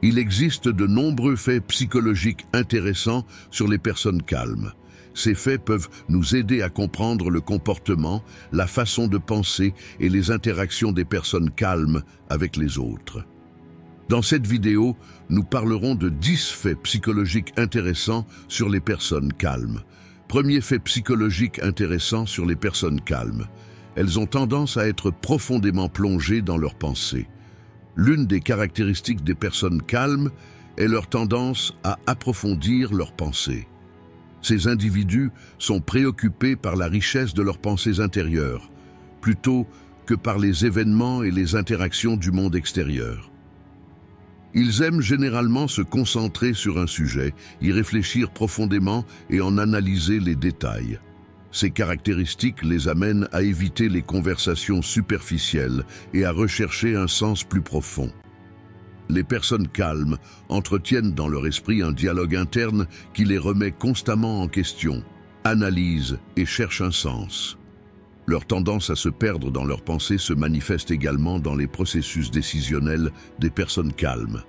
Il existe de nombreux faits psychologiques intéressants sur les personnes calmes. Ces faits peuvent nous aider à comprendre le comportement, la façon de penser et les interactions des personnes calmes avec les autres. Dans cette vidéo, nous parlerons de 10 faits psychologiques intéressants sur les personnes calmes. Premier fait psychologique intéressant sur les personnes calmes. Elles ont tendance à être profondément plongées dans leurs pensées. L'une des caractéristiques des personnes calmes est leur tendance à approfondir leurs pensées. Ces individus sont préoccupés par la richesse de leurs pensées intérieures, plutôt que par les événements et les interactions du monde extérieur. Ils aiment généralement se concentrer sur un sujet, y réfléchir profondément et en analyser les détails. Ces caractéristiques les amènent à éviter les conversations superficielles et à rechercher un sens plus profond. Les personnes calmes entretiennent dans leur esprit un dialogue interne qui les remet constamment en question, analyse et cherche un sens. Leur tendance à se perdre dans leurs pensées se manifeste également dans les processus décisionnels des personnes calmes.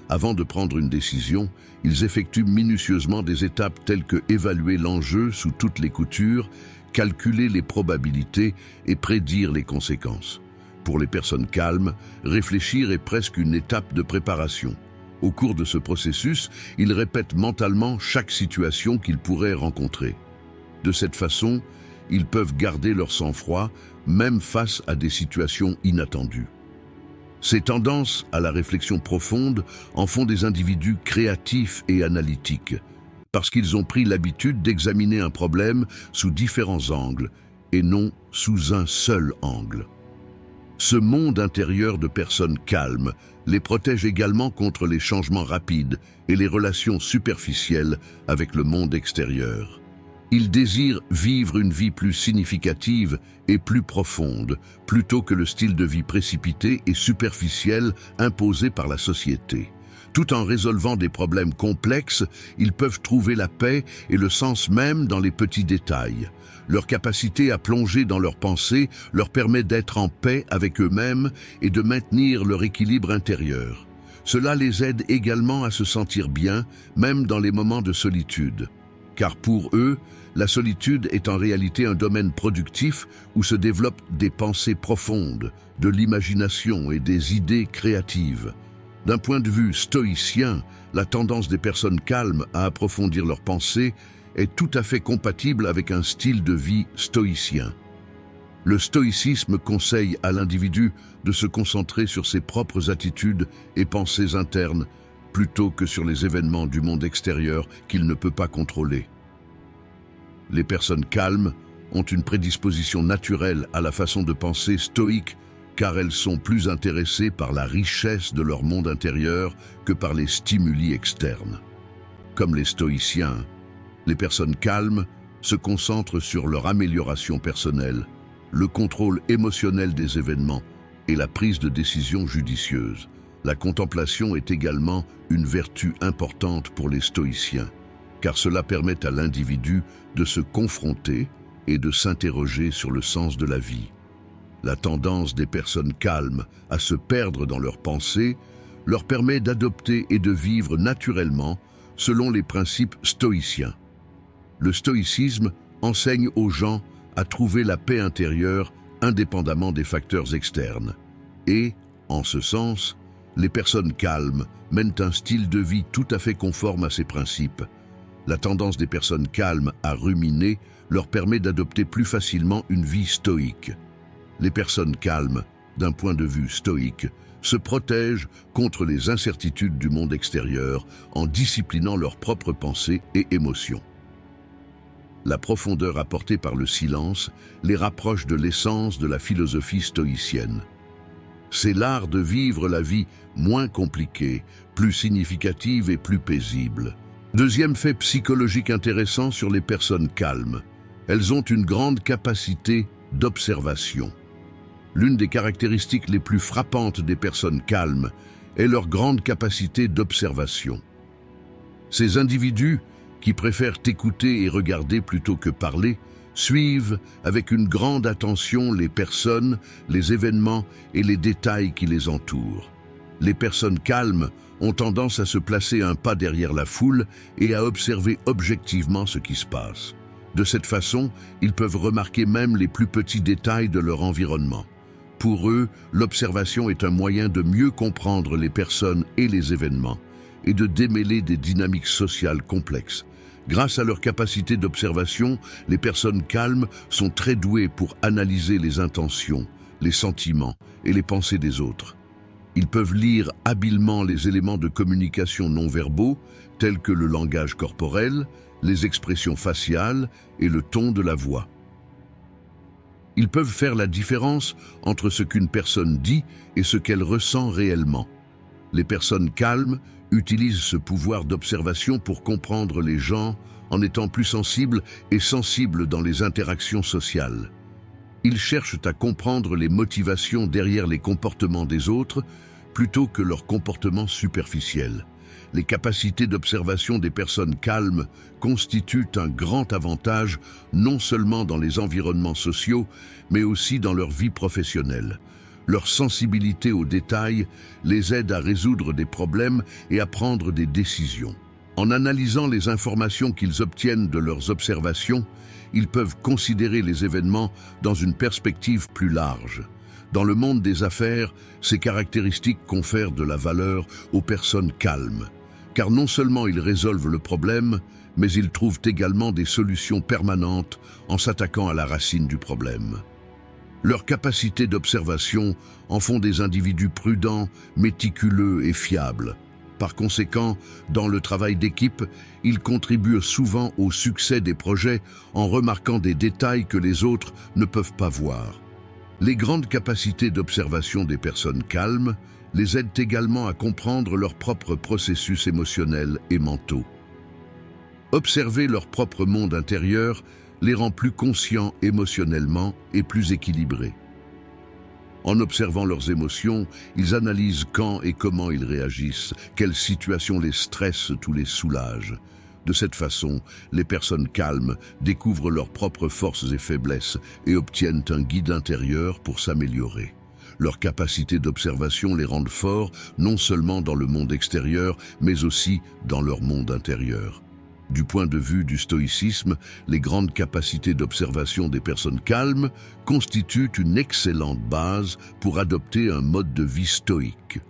Avant de prendre une décision, ils effectuent minutieusement des étapes telles que évaluer l'enjeu sous toutes les coutures, calculer les probabilités et prédire les conséquences. Pour les personnes calmes, réfléchir est presque une étape de préparation. Au cours de ce processus, ils répètent mentalement chaque situation qu'ils pourraient rencontrer. De cette façon, ils peuvent garder leur sang-froid, même face à des situations inattendues. Ces tendances à la réflexion profonde en font des individus créatifs et analytiques, parce qu'ils ont pris l'habitude d'examiner un problème sous différents angles, et non sous un seul angle. Ce monde intérieur de personnes calmes les protège également contre les changements rapides et les relations superficielles avec le monde extérieur. Ils désirent vivre une vie plus significative et plus profonde, plutôt que le style de vie précipité et superficiel imposé par la société. Tout en résolvant des problèmes complexes, ils peuvent trouver la paix et le sens même dans les petits détails. Leur capacité à plonger dans leurs pensées leur permet d'être en paix avec eux-mêmes et de maintenir leur équilibre intérieur. Cela les aide également à se sentir bien, même dans les moments de solitude. Car pour eux, la solitude est en réalité un domaine productif où se développent des pensées profondes, de l'imagination et des idées créatives. D'un point de vue stoïcien, la tendance des personnes calmes à approfondir leurs pensées est tout à fait compatible avec un style de vie stoïcien. Le stoïcisme conseille à l'individu de se concentrer sur ses propres attitudes et pensées internes, plutôt que sur les événements du monde extérieur qu'il ne peut pas contrôler. Les personnes calmes ont une prédisposition naturelle à la façon de penser stoïque, car elles sont plus intéressées par la richesse de leur monde intérieur que par les stimuli externes. Comme les stoïciens, les personnes calmes se concentrent sur leur amélioration personnelle, le contrôle émotionnel des événements et la prise de décisions judicieuses. La contemplation est également une vertu importante pour les stoïciens, car cela permet à l'individu de se confronter et de s'interroger sur le sens de la vie. La tendance des personnes calmes à se perdre dans leurs pensées leur permet d'adopter et de vivre naturellement selon les principes stoïciens. Le stoïcisme enseigne aux gens à trouver la paix intérieure indépendamment des facteurs externes. Et, en ce sens, les personnes calmes mènent un style de vie tout à fait conforme à ces principes. La tendance des personnes calmes à ruminer leur permet d'adopter plus facilement une vie stoïque. Les personnes calmes, d'un point de vue stoïque, se protègent contre les incertitudes du monde extérieur en disciplinant leurs propres pensées et émotions. La profondeur apportée par le silence les rapproche de l'essence de la philosophie stoïcienne. C'est l'art de vivre la vie moins compliquée, plus significative et plus paisible. Deuxième fait psychologique intéressant sur les personnes calmes. Elles ont une grande capacité d'observation. L'une des caractéristiques les plus frappantes des personnes calmes est leur grande capacité d'observation. Ces individus, qui préfèrent écouter et regarder plutôt que parler, suivent avec une grande attention les personnes, les événements et les détails qui les entourent. Les personnes calmes ont tendance à se placer un pas derrière la foule et à observer objectivement ce qui se passe. De cette façon, ils peuvent remarquer même les plus petits détails de leur environnement. Pour eux, l'observation est un moyen de mieux comprendre les personnes et les événements et de démêler des dynamiques sociales complexes. Grâce à leur capacité d'observation, les personnes calmes sont très douées pour analyser les intentions, les sentiments et les pensées des autres. Ils peuvent lire habilement les éléments de communication non verbaux, tels que le langage corporel, les expressions faciales et le ton de la voix. Ils peuvent faire la différence entre ce qu'une personne dit et ce qu'elle ressent réellement. Les personnes calmes utilisent ce pouvoir d'observation pour comprendre les gens en étant plus sensibles et sensibles dans les interactions sociales. Ils cherchent à comprendre les motivations derrière les comportements des autres plutôt que leurs comportements superficiels. Les capacités d'observation des personnes calmes constituent un grand avantage non seulement dans les environnements sociaux, mais aussi dans leur vie professionnelle. Leur sensibilité aux détails les aide à résoudre des problèmes et à prendre des décisions. En analysant les informations qu'ils obtiennent de leurs observations, ils peuvent considérer les événements dans une perspective plus large. Dans le monde des affaires, ces caractéristiques confèrent de la valeur aux personnes calmes, car non seulement ils résolvent le problème, mais ils trouvent également des solutions permanentes en s'attaquant à la racine du problème. Leurs capacités d'observation en font des individus prudents, méticuleux et fiables. Par conséquent, dans le travail d'équipe, ils contribuent souvent au succès des projets en remarquant des détails que les autres ne peuvent pas voir. Les grandes capacités d'observation des personnes calmes les aident également à comprendre leurs propres processus émotionnels et mentaux. Observer leur propre monde intérieur les rend plus conscients émotionnellement et plus équilibrés. En observant leurs émotions, ils analysent quand et comment ils réagissent, quelles situations les stressent ou les soulagent. De cette façon, les personnes calmes découvrent leurs propres forces et faiblesses et obtiennent un guide intérieur pour s'améliorer. Leurs capacités d'observation les rendent forts non seulement dans le monde extérieur, mais aussi dans leur monde intérieur. Du point de vue du stoïcisme, les grandes capacités d'observation des personnes calmes constituent une excellente base pour adopter un mode de vie stoïque.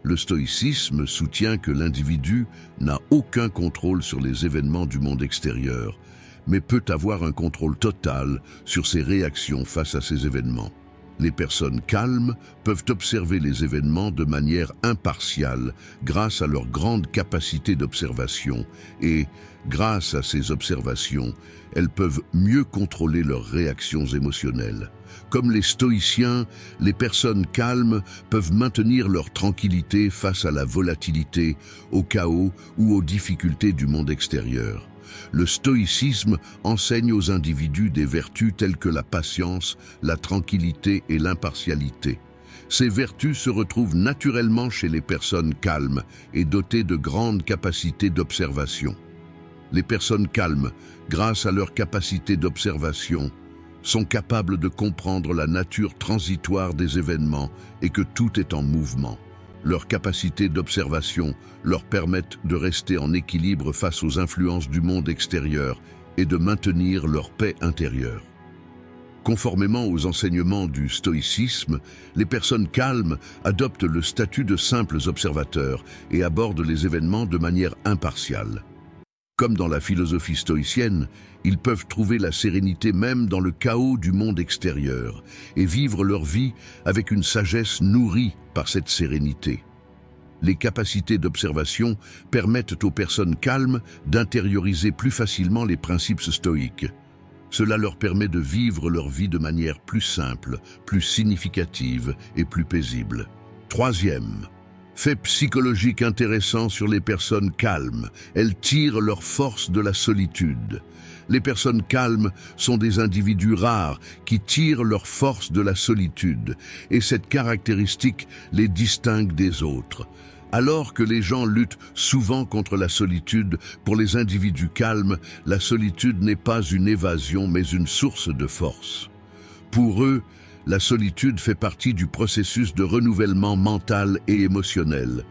Le stoïcisme soutient que l'individu n'a aucun contrôle sur les événements du monde extérieur, mais peut avoir un contrôle total sur ses réactions face à ces événements. Les personnes calmes peuvent observer les événements de manière impartiale grâce à leur grande capacité d'observation et, grâce à ces observations, elles peuvent mieux contrôler leurs réactions émotionnelles. Comme les stoïciens, les personnes calmes peuvent maintenir leur tranquillité face à la volatilité, au chaos ou aux difficultés du monde extérieur. Le stoïcisme enseigne aux individus des vertus telles que la patience, la tranquillité et l'impartialité. Ces vertus se retrouvent naturellement chez les personnes calmes et dotées de grandes capacités d'observation. Les personnes calmes, grâce à leur capacité d'observation, sont capables de comprendre la nature transitoire des événements et que tout est en mouvement. Leurs capacités d'observation leur permettent de rester en équilibre face aux influences du monde extérieur et de maintenir leur paix intérieure. Conformément aux enseignements du stoïcisme, les personnes calmes adoptent le statut de simples observateurs et abordent les événements de manière impartiale. Comme dans la philosophie stoïcienne, ils peuvent trouver la sérénité même dans le chaos du monde extérieur et vivre leur vie avec une sagesse nourrie par cette sérénité. Les capacités d'observation permettent aux personnes calmes d'intérioriser plus facilement les principes stoïques. Cela leur permet de vivre leur vie de manière plus simple, plus significative et plus paisible. Troisième, fait psychologique intéressant sur les personnes calmes. Elles tirent leur force de la solitude. Les personnes calmes sont des individus rares qui tirent leur force de la solitude, et cette caractéristique les distingue des autres. Alors que les gens luttent souvent contre la solitude, pour les individus calmes, la solitude n'est pas une évasion mais une source de force. Pour eux, la solitude fait partie du processus de renouvellement mental et émotionnel.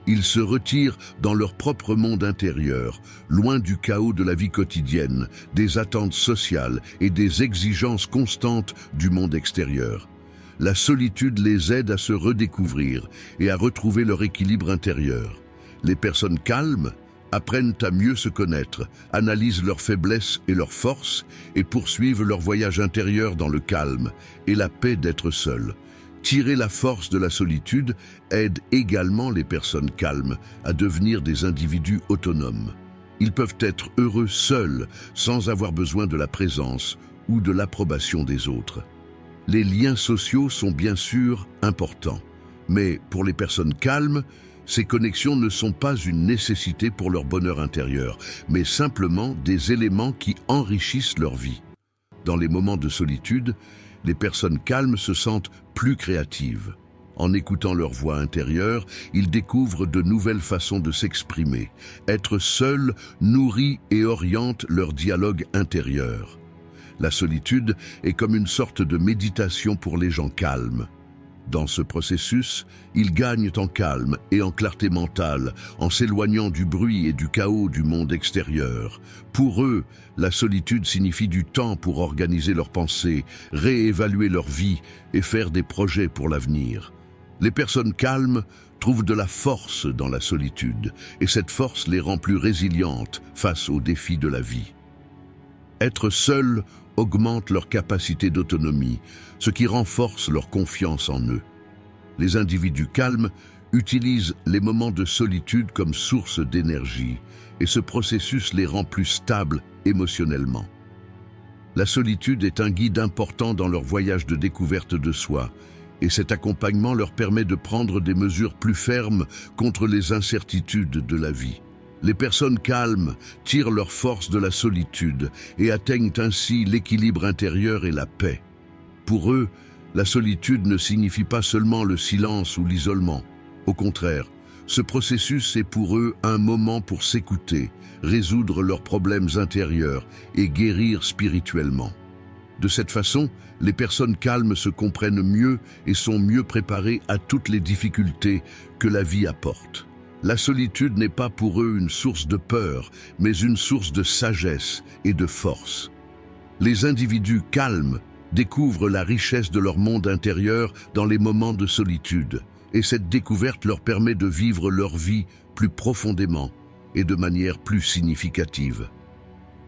Ils se retirent dans leur propre monde intérieur, loin du chaos de la vie quotidienne, des attentes sociales et des exigences constantes du monde extérieur. La solitude les aide à se redécouvrir et à retrouver leur équilibre intérieur. Les personnes calmes apprennent à mieux se connaître, analysent leurs faiblesses et leurs forces et poursuivent leur voyage intérieur dans le calme et la paix d'être seuls. Tirer la force de la solitude aide également les personnes calmes à devenir des individus autonomes. Ils peuvent être heureux seuls, sans avoir besoin de la présence ou de l'approbation des autres. Les liens sociaux sont bien sûr importants, mais pour les personnes calmes, ces connexions ne sont pas une nécessité pour leur bonheur intérieur, mais simplement des éléments qui enrichissent leur vie. Dans les moments de solitude, les personnes calmes se sentent plus créatives. En écoutant leur voix intérieure, ils découvrent de nouvelles façons de s'exprimer. Être seuls nourrit et oriente leur dialogue intérieur. La solitude est comme une sorte de méditation pour les gens calmes. Dans ce processus, ils gagnent en calme et en clarté mentale, en s'éloignant du bruit et du chaos du monde extérieur. Pour eux, la solitude signifie du temps pour organiser leurs pensées, réévaluer leur vie et faire des projets pour l'avenir. Les personnes calmes trouvent de la force dans la solitude, et cette force les rend plus résilientes face aux défis de la vie. Être seul augmente leur capacité d'autonomie, ce qui renforce leur confiance en eux. Les individus calmes utilisent les moments de solitude comme source d'énergie, et ce processus les rend plus stables émotionnellement. La solitude est un guide important dans leur voyage de découverte de soi, et cet accompagnement leur permet de prendre des mesures plus fermes contre les incertitudes de la vie. Les personnes calmes tirent leur force de la solitude et atteignent ainsi l'équilibre intérieur et la paix. Pour eux, la solitude ne signifie pas seulement le silence ou l'isolement. Au contraire, ce processus est pour eux un moment pour s'écouter, résoudre leurs problèmes intérieurs et guérir spirituellement. De cette façon, les personnes calmes se comprennent mieux et sont mieux préparées à toutes les difficultés que la vie apporte. La solitude n'est pas pour eux une source de peur, mais une source de sagesse et de force. Les individus calmes découvrent la richesse de leur monde intérieur dans les moments de solitude, et cette découverte leur permet de vivre leur vie plus profondément et de manière plus significative.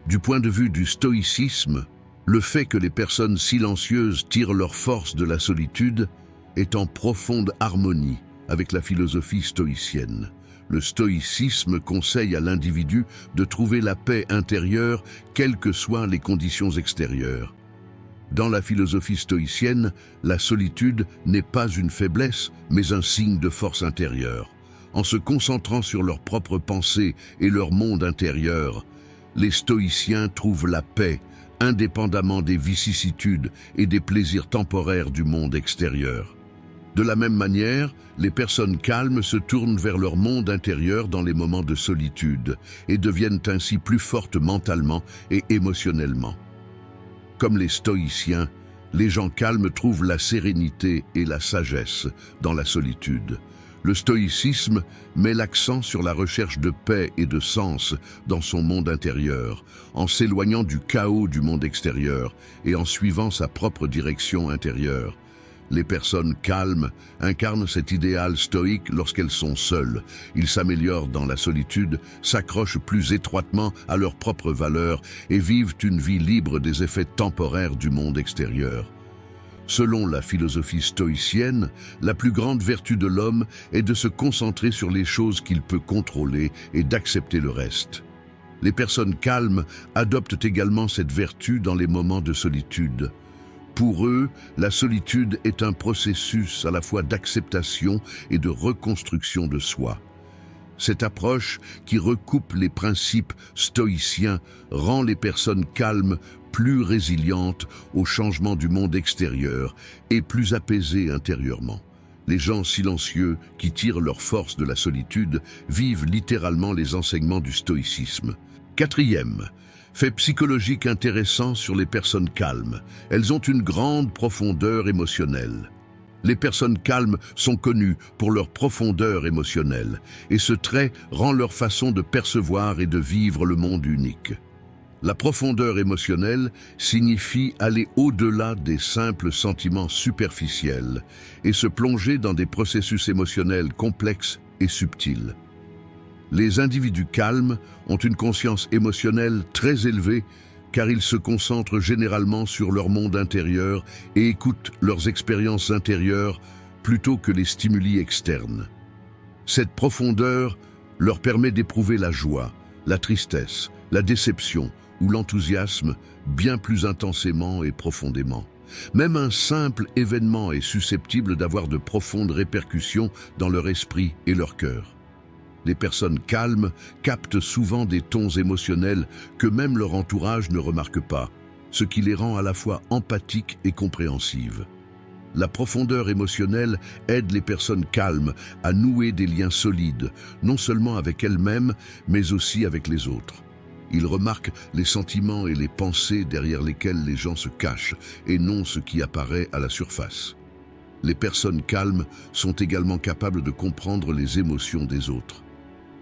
Du point de vue du stoïcisme, le fait que les personnes silencieuses tirent leur force de la solitude est en profonde harmonie avec la philosophie stoïcienne. Le stoïcisme conseille à l'individu de trouver la paix intérieure, quelles que soient les conditions extérieures. Dans la philosophie stoïcienne, la solitude n'est pas une faiblesse, mais un signe de force intérieure. En se concentrant sur leurs propres pensées et leur monde intérieur, les stoïciens trouvent la paix, indépendamment des vicissitudes et des plaisirs temporaires du monde extérieur. De la même manière, les personnes calmes se tournent vers leur monde intérieur dans les moments de solitude et deviennent ainsi plus fortes mentalement et émotionnellement. Comme les stoïciens, les gens calmes trouvent la sérénité et la sagesse dans la solitude. Le stoïcisme met l'accent sur la recherche de paix et de sens dans son monde intérieur, en s'éloignant du chaos du monde extérieur et en suivant sa propre direction intérieure. Les personnes calmes incarnent cet idéal stoïque lorsqu'elles sont seules. Ils s'améliorent dans la solitude, s'accrochent plus étroitement à leurs propres valeurs et vivent une vie libre des effets temporaires du monde extérieur. Selon la philosophie stoïcienne, la plus grande vertu de l'homme est de se concentrer sur les choses qu'il peut contrôler et d'accepter le reste. Les personnes calmes adoptent également cette vertu dans les moments de solitude. Pour eux, la solitude est un processus à la fois d'acceptation et de reconstruction de soi. Cette approche, qui recoupe les principes stoïciens, rend les personnes calmes plus résilientes aux changements du monde extérieur et plus apaisées intérieurement. Les gens silencieux qui tirent leur force de la solitude vivent littéralement les enseignements du stoïcisme. Quatrième, fait psychologique intéressant sur les personnes calmes. Elles ont une grande profondeur émotionnelle. Les personnes calmes sont connues pour leur profondeur émotionnelle, et ce trait rend leur façon de percevoir et de vivre le monde unique. La profondeur émotionnelle signifie aller au-delà des simples sentiments superficiels et se plonger dans des processus émotionnels complexes et subtils. Les individus calmes ont une conscience émotionnelle très élevée car ils se concentrent généralement sur leur monde intérieur et écoutent leurs expériences intérieures plutôt que les stimuli externes. Cette profondeur leur permet d'éprouver la joie, la tristesse, la déception ou l'enthousiasme bien plus intensément et profondément. Même un simple événement est susceptible d'avoir de profondes répercussions dans leur esprit et leur cœur. Les personnes calmes captent souvent des tons émotionnels que même leur entourage ne remarque pas, ce qui les rend à la fois empathiques et compréhensives. La profondeur émotionnelle aide les personnes calmes à nouer des liens solides, non seulement avec elles-mêmes, mais aussi avec les autres. Ils remarquent les sentiments et les pensées derrière lesquels les gens se cachent, et non ce qui apparaît à la surface. Les personnes calmes sont également capables de comprendre les émotions des autres.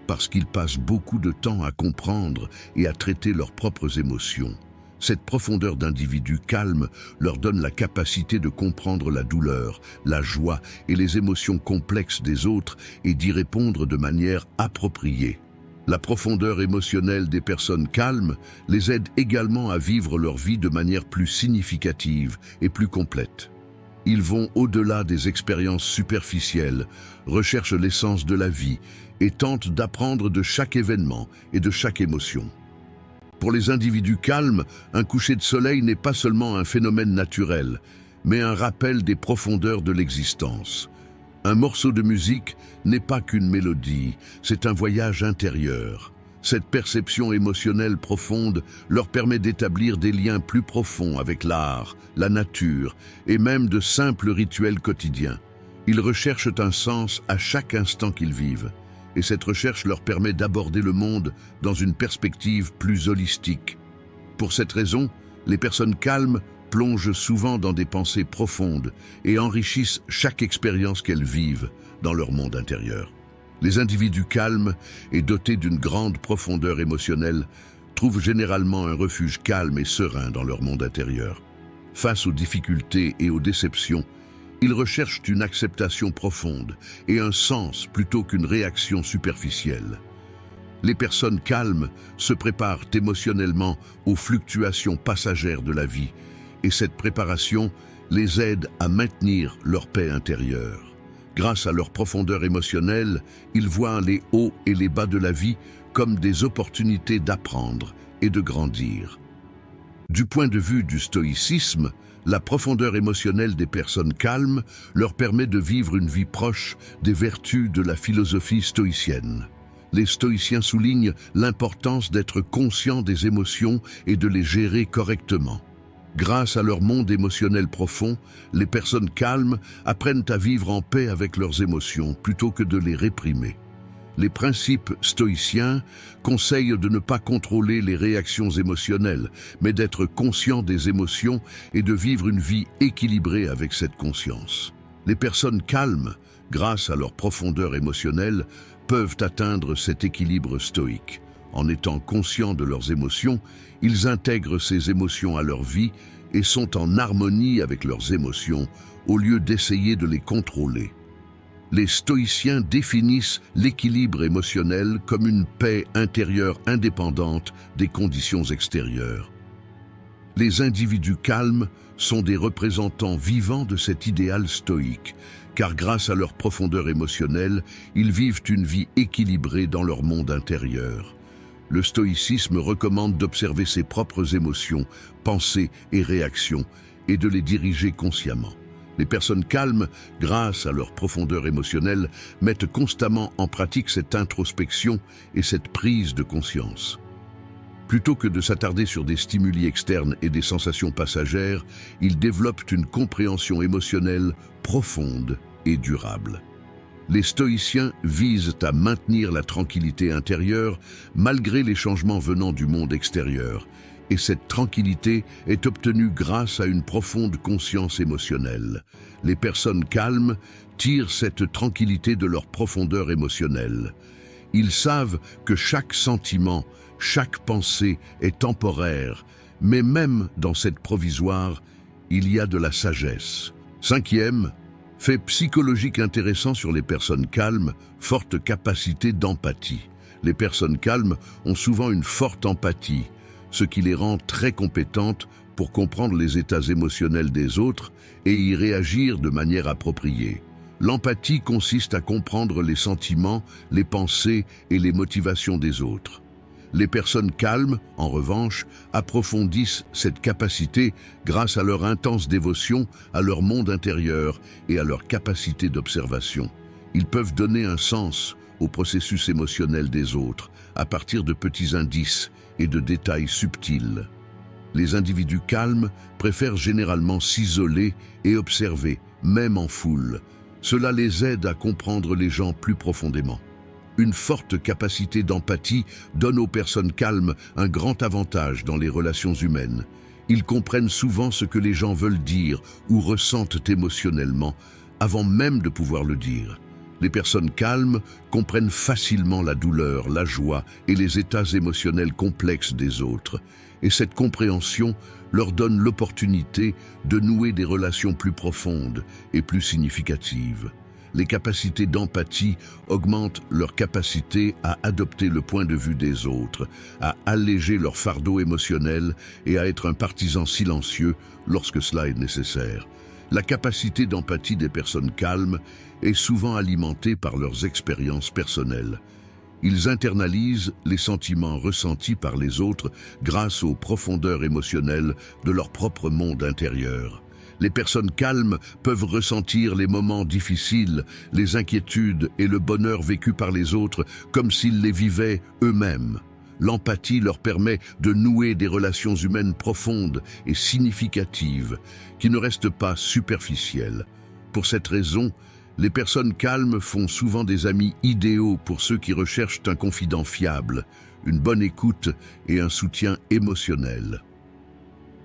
Parce qu'ils passent beaucoup de temps à comprendre et à traiter leurs propres émotions. Cette profondeur d'individus calmes leur donne la capacité de comprendre la douleur, la joie et les émotions complexes des autres et d'y répondre de manière appropriée. La profondeur émotionnelle des personnes calmes les aide également à vivre leur vie de manière plus significative et plus complète. Ils vont au-delà des expériences superficielles, recherchent l'essence de la vie et tentent d'apprendre de chaque événement et de chaque émotion. Pour les individus calmes, un coucher de soleil n'est pas seulement un phénomène naturel, mais un rappel des profondeurs de l'existence. Un morceau de musique n'est pas qu'une mélodie, c'est un voyage intérieur. Cette perception émotionnelle profonde leur permet d'établir des liens plus profonds avec l'art, la nature et même de simples rituels quotidiens. Ils recherchent un sens à chaque instant qu'ils vivent, et cette recherche leur permet d'aborder le monde dans une perspective plus holistique. Pour cette raison, les personnes calmes plongent souvent dans des pensées profondes et enrichissent chaque expérience qu'elles vivent dans leur monde intérieur. Les individus calmes et dotés d'une grande profondeur émotionnelle trouvent généralement un refuge calme et serein dans leur monde intérieur. Face aux difficultés et aux déceptions, ils recherchent une acceptation profonde et un sens plutôt qu'une réaction superficielle. Les personnes calmes se préparent émotionnellement aux fluctuations passagères de la vie et cette préparation les aide à maintenir leur paix intérieure. Grâce à leur profondeur émotionnelle, ils voient les hauts et les bas de la vie comme des opportunités d'apprendre et de grandir. Du point de vue du stoïcisme, la profondeur émotionnelle des personnes calmes leur permet de vivre une vie proche des vertus de la philosophie stoïcienne. Les stoïciens soulignent l'importance d'être conscient des émotions et de les gérer correctement. Grâce à leur monde émotionnel profond, les personnes calmes apprennent à vivre en paix avec leurs émotions plutôt que de les réprimer. Les principes stoïciens conseillent de ne pas contrôler les réactions émotionnelles, mais d'être conscient des émotions et de vivre une vie équilibrée avec cette conscience. Les personnes calmes, grâce à leur profondeur émotionnelle, peuvent atteindre cet équilibre stoïque. En étant conscients de leurs émotions, ils intègrent ces émotions à leur vie et sont en harmonie avec leurs émotions au lieu d'essayer de les contrôler. Les stoïciens définissent l'équilibre émotionnel comme une paix intérieure indépendante des conditions extérieures. Les individus calmes sont des représentants vivants de cet idéal stoïque, car grâce à leur profondeur émotionnelle, ils vivent une vie équilibrée dans leur monde intérieur. Le stoïcisme recommande d'observer ses propres émotions, pensées et réactions, et de les diriger consciemment. Les personnes calmes, grâce à leur profondeur émotionnelle, mettent constamment en pratique cette introspection et cette prise de conscience. Plutôt que de s'attarder sur des stimuli externes et des sensations passagères, ils développent une compréhension émotionnelle profonde et durable. Les stoïciens visent à maintenir la tranquillité intérieure malgré les changements venant du monde extérieur et cette tranquillité est obtenue grâce à une profonde conscience émotionnelle. Les personnes calmes tirent cette tranquillité de leur profondeur émotionnelle. Ils savent que chaque sentiment, chaque pensée est temporaire, mais même dans cette provisoire, il y a de la sagesse. Cinquième, fait psychologique intéressant sur les personnes calmes, forte capacité d'empathie. Les personnes calmes ont souvent une forte empathie, ce qui les rend très compétentes pour comprendre les états émotionnels des autres et y réagir de manière appropriée. L'empathie consiste à comprendre les sentiments, les pensées et les motivations des autres. Les personnes calmes, en revanche, approfondissent cette capacité grâce à leur intense dévotion à leur monde intérieur et à leur capacité d'observation. Ils peuvent donner un sens au processus émotionnel des autres à partir de petits indices et de détails subtils. Les individus calmes préfèrent généralement s'isoler et observer, même en foule. Cela les aide à comprendre les gens plus profondément. Une forte capacité d'empathie donne aux personnes calmes un grand avantage dans les relations humaines. Ils comprennent souvent ce que les gens veulent dire ou ressentent émotionnellement, avant même de pouvoir le dire. Les personnes calmes comprennent facilement la douleur, la joie et les états émotionnels complexes des autres. Et cette compréhension leur donne l'opportunité de nouer des relations plus profondes et plus significatives. Les capacités d'empathie augmentent leur capacité à adopter le point de vue des autres, à alléger leur fardeau émotionnel et à être un partisan silencieux lorsque cela est nécessaire. La capacité d'empathie des personnes calmes est souvent alimentée par leurs expériences personnelles. Ils internalisent les sentiments ressentis par les autres grâce aux profondeurs émotionnelles de leur propre monde intérieur. Les personnes calmes peuvent ressentir les moments difficiles, les inquiétudes et le bonheur vécu par les autres comme s'ils les vivaient eux-mêmes. L'empathie leur permet de nouer des relations humaines profondes et significatives qui ne restent pas superficielles. Pour cette raison, les personnes calmes font souvent des amis idéaux pour ceux qui recherchent un confident fiable, une bonne écoute et un soutien émotionnel.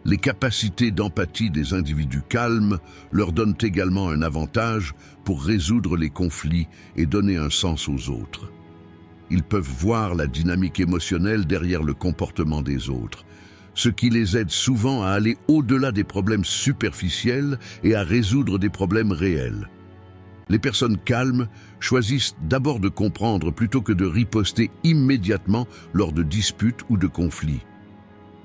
Les capacités d'empathie des individus calmes leur donnent également un avantage pour résoudre les conflits et donner un sens aux autres. Ils peuvent voir la dynamique émotionnelle derrière le comportement des autres, ce qui les aide souvent à aller au-delà des problèmes superficiels et à résoudre des problèmes réels. Les personnes calmes choisissent d'abord de comprendre plutôt que de riposter immédiatement lors de disputes ou de conflits.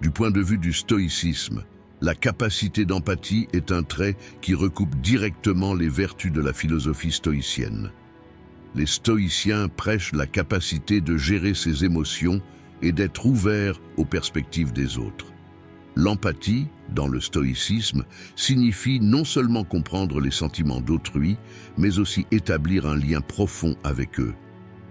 Du point de vue du stoïcisme, la capacité d'empathie est un trait qui recoupe directement les vertus de la philosophie stoïcienne. Les stoïciens prêchent la capacité de gérer ses émotions et d'être ouverts aux perspectives des autres. L'empathie, dans le stoïcisme, signifie non seulement comprendre les sentiments d'autrui, mais aussi établir un lien profond avec eux.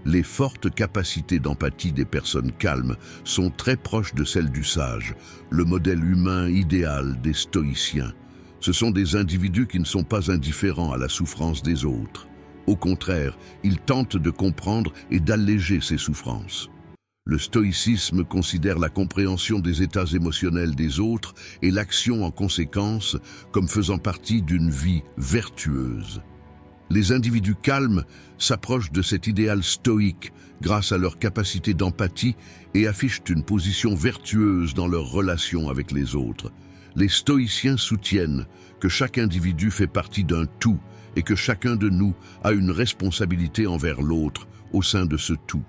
Les fortes capacités d'empathie des personnes calmes sont très proches de celles du sage, le modèle humain idéal des stoïciens. Ce sont des individus qui ne sont pas indifférents à la souffrance des autres. Au contraire, ils tentent de comprendre et d'alléger ces souffrances. Le stoïcisme considère la compréhension des états émotionnels des autres et l'action en conséquence comme faisant partie d'une vie vertueuse. Les individus calmes s'approchent de cet idéal stoïque grâce à leur capacité d'empathie et affichent une position vertueuse dans leurs relations avec les autres. Les stoïciens soutiennent que chaque individu fait partie d'un tout et que chacun de nous a une responsabilité envers l'autre au sein de ce tout.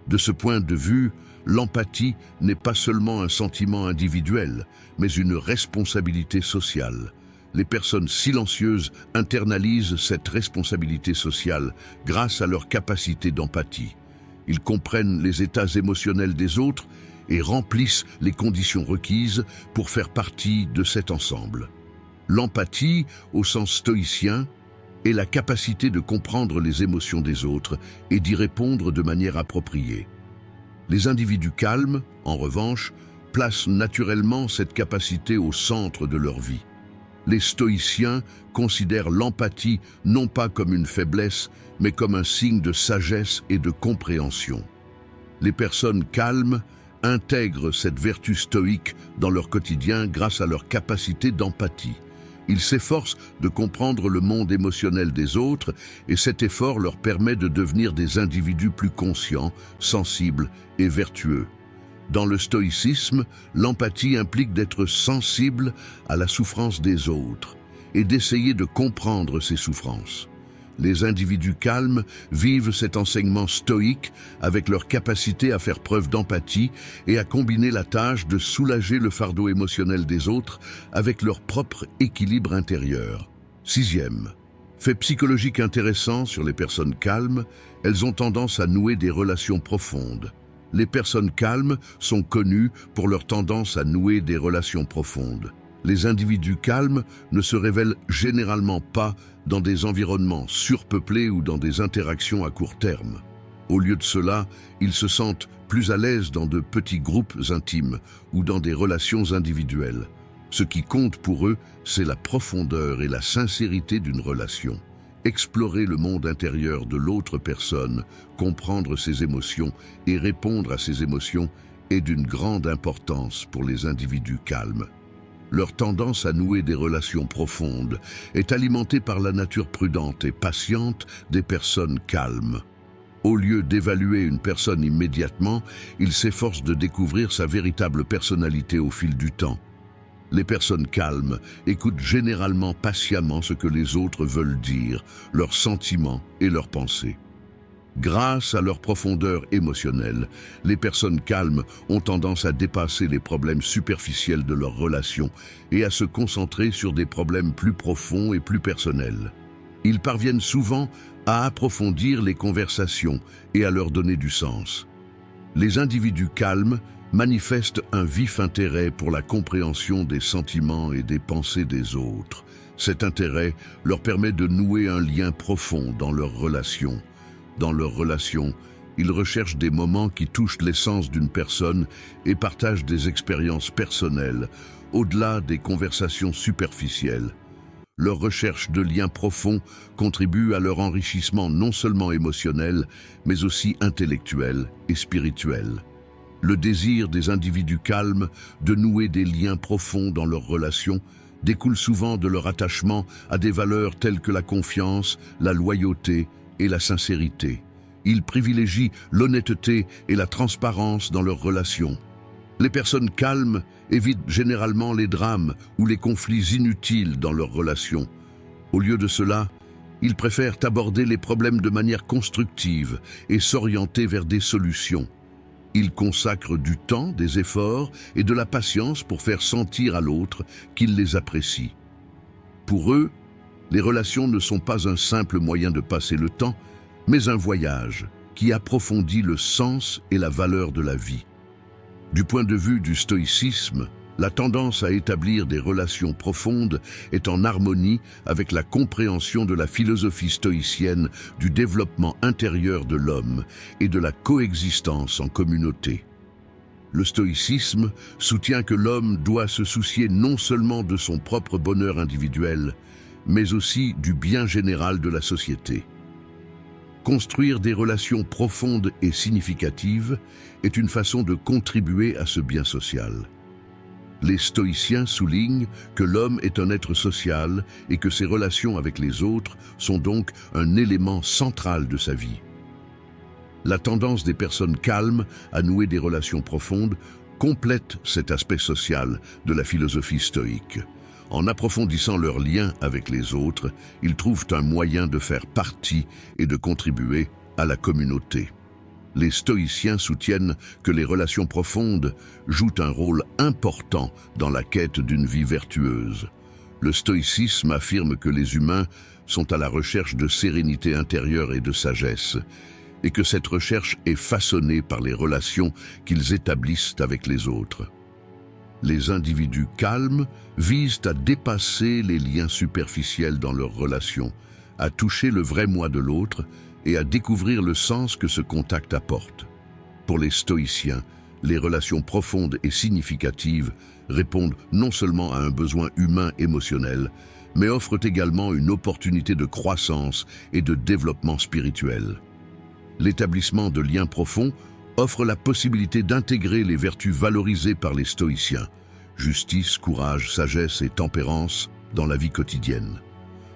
De ce point de vue, l'empathie n'est pas seulement un sentiment individuel, mais une responsabilité sociale. Les personnes silencieuses internalisent cette responsabilité sociale grâce à leur capacité d'empathie. Ils comprennent les états émotionnels des autres et remplissent les conditions requises pour faire partie de cet ensemble. L'empathie, au sens stoïcien, est la capacité de comprendre les émotions des autres et d'y répondre de manière appropriée. Les individus calmes, en revanche, placent naturellement cette capacité au centre de leur vie. Les stoïciens considèrent l'empathie non pas comme une faiblesse, mais comme un signe de sagesse et de compréhension. Les personnes calmes intègrent cette vertu stoïque dans leur quotidien grâce à leur capacité d'empathie. Ils s'efforcent de comprendre le monde émotionnel des autres et cet effort leur permet de devenir des individus plus conscients, sensibles et vertueux. Dans le stoïcisme, l'empathie implique d'être sensible à la souffrance des autres et d'essayer de comprendre ces souffrances. Les individus calmes vivent cet enseignement stoïque avec leur capacité à faire preuve d'empathie et à combiner la tâche de soulager le fardeau émotionnel des autres avec leur propre équilibre intérieur. Sixième, fait psychologique intéressant sur les personnes calmes, elles ont tendance à nouer des relations profondes. Les personnes calmes sont connues pour leur tendance à nouer des relations profondes. Les individus calmes ne se révèlent généralement pas dans des environnements surpeuplés ou dans des interactions à court terme. Au lieu de cela, ils se sentent plus à l'aise dans de petits groupes intimes ou dans des relations individuelles. Ce qui compte pour eux, c'est la profondeur et la sincérité d'une relation. Explorer le monde intérieur de l'autre personne, comprendre ses émotions et répondre à ses émotions est d'une grande importance pour les individus calmes. Leur tendance à nouer des relations profondes est alimentée par la nature prudente et patiente des personnes calmes. Au lieu d'évaluer une personne immédiatement, ils s'efforcent de découvrir sa véritable personnalité au fil du temps. Les personnes calmes écoutent généralement patiemment ce que les autres veulent dire, leurs sentiments et leurs pensées. Grâce à leur profondeur émotionnelle, les personnes calmes ont tendance à dépasser les problèmes superficiels de leurs relations et à se concentrer sur des problèmes plus profonds et plus personnels. Ils parviennent souvent à approfondir les conversations et à leur donner du sens. Les individus calmes manifestent un vif intérêt pour la compréhension des sentiments et des pensées des autres. Cet intérêt leur permet de nouer un lien profond dans leurs relations. Dans leurs relations, ils recherchent des moments qui touchent l'essence d'une personne et partagent des expériences personnelles, au-delà des conversations superficielles. Leur recherche de liens profonds contribue à leur enrichissement non seulement émotionnel, mais aussi intellectuel et spirituel. Le désir des individus calmes de nouer des liens profonds dans leurs relations découle souvent de leur attachement à des valeurs telles que la confiance, la loyauté et la sincérité. Ils privilégient l'honnêteté et la transparence dans leurs relations. Les personnes calmes évitent généralement les drames ou les conflits inutiles dans leurs relations. Au lieu de cela, ils préfèrent aborder les problèmes de manière constructive et s'orienter vers des solutions. Ils consacrent du temps, des efforts et de la patience pour faire sentir à l'autre qu'ils les apprécient. Pour eux, les relations ne sont pas un simple moyen de passer le temps, mais un voyage qui approfondit le sens et la valeur de la vie. Du point de vue du stoïcisme, la tendance à établir des relations profondes est en harmonie avec la compréhension de la philosophie stoïcienne du développement intérieur de l'homme et de la coexistence en communauté. Le stoïcisme soutient que l'homme doit se soucier non seulement de son propre bonheur individuel, mais aussi du bien général de la société. Construire des relations profondes et significatives est une façon de contribuer à ce bien social. Les stoïciens soulignent que l'homme est un être social et que ses relations avec les autres sont donc un élément central de sa vie. La tendance des personnes calmes à nouer des relations profondes complète cet aspect social de la philosophie stoïque. En approfondissant leurs liens avec les autres, ils trouvent un moyen de faire partie et de contribuer à la communauté. Les stoïciens soutiennent que les relations profondes jouent un rôle important dans la quête d'une vie vertueuse. Le stoïcisme affirme que les humains sont à la recherche de sérénité intérieure et de sagesse, et que cette recherche est façonnée par les relations qu'ils établissent avec les autres. Les individus calmes visent à dépasser les liens superficiels dans leurs relations, à toucher le vrai moi de l'autre et à découvrir le sens que ce contact apporte. Pour les stoïciens, les relations profondes et significatives répondent non seulement à un besoin humain émotionnel, mais offrent également une opportunité de croissance et de développement spirituel. L'établissement de liens profonds offre la possibilité d'intégrer les vertus valorisées par les stoïciens, justice, courage, sagesse et tempérance, dans la vie quotidienne.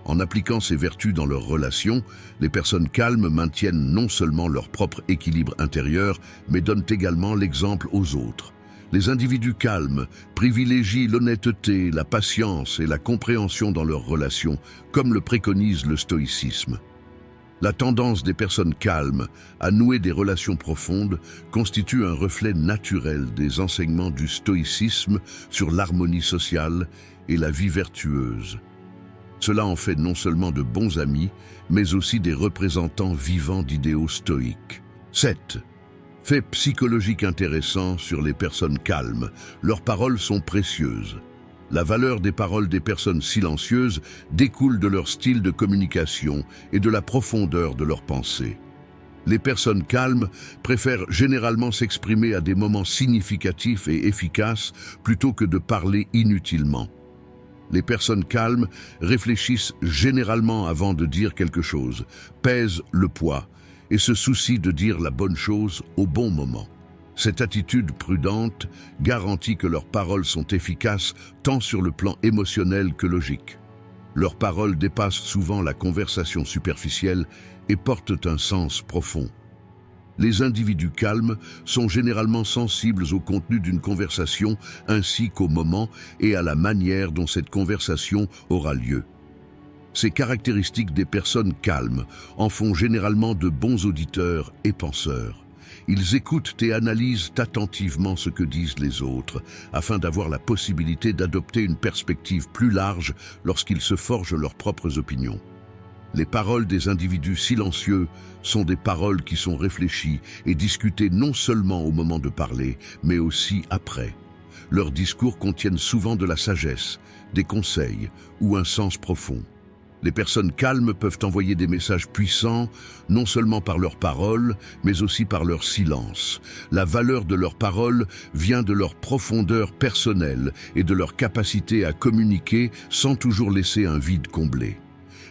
En appliquant ces vertus dans leurs relations, les personnes calmes maintiennent non seulement leur propre équilibre intérieur, mais donnent également l'exemple aux autres. Les individus calmes privilégient l'honnêteté, la patience et la compréhension dans leurs relations, comme le préconise le stoïcisme. La tendance des personnes calmes à nouer des relations profondes constitue un reflet naturel des enseignements du stoïcisme sur l'harmonie sociale et la vie vertueuse. Cela en fait non seulement de bons amis, mais aussi des représentants vivants d'idéaux stoïques. 7. Fait psychologique intéressant sur les personnes calmes. Leurs paroles sont précieuses. La valeur des paroles des personnes silencieuses découle de leur style de communication et de la profondeur de leurs pensées. Les personnes calmes préfèrent généralement s'exprimer à des moments significatifs et efficaces plutôt que de parler inutilement. Les personnes calmes réfléchissent généralement avant de dire quelque chose, pèsent le poids et se soucient de dire la bonne chose au bon moment. Cette attitude prudente garantit que leurs paroles sont efficaces tant sur le plan émotionnel que logique. Leurs paroles dépassent souvent la conversation superficielle et portent un sens profond. Les individus calmes sont généralement sensibles au contenu d'une conversation ainsi qu'au moment et à la manière dont cette conversation aura lieu. Ces caractéristiques des personnes calmes en font généralement de bons auditeurs et penseurs. Ils écoutent et analysent attentivement ce que disent les autres, afin d'avoir la possibilité d'adopter une perspective plus large lorsqu'ils se forgent leurs propres opinions. Les paroles des individus silencieux sont des paroles qui sont réfléchies et discutées non seulement au moment de parler, mais aussi après. Leurs discours contiennent souvent de la sagesse, des conseils ou un sens profond. Les personnes calmes peuvent envoyer des messages puissants, non seulement par leurs paroles, mais aussi par leur silence. La valeur de leurs paroles vient de leur profondeur personnelle et de leur capacité à communiquer sans toujours laisser un vide comblé.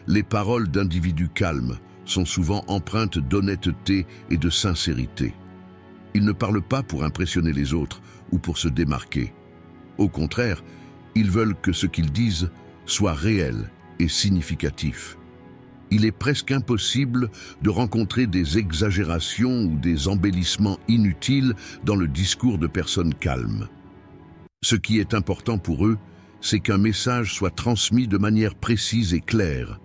Les paroles d'individus calmes sont souvent empreintes d'honnêteté et de sincérité. Ils ne parlent pas pour impressionner les autres ou pour se démarquer. Au contraire, ils veulent que ce qu'ils disent soit réel et significatif. Il est presque impossible de rencontrer des exagérations ou des embellissements inutiles dans le discours de personnes calmes. Ce qui est important pour eux, c'est qu'un message soit transmis de manière précise et claire.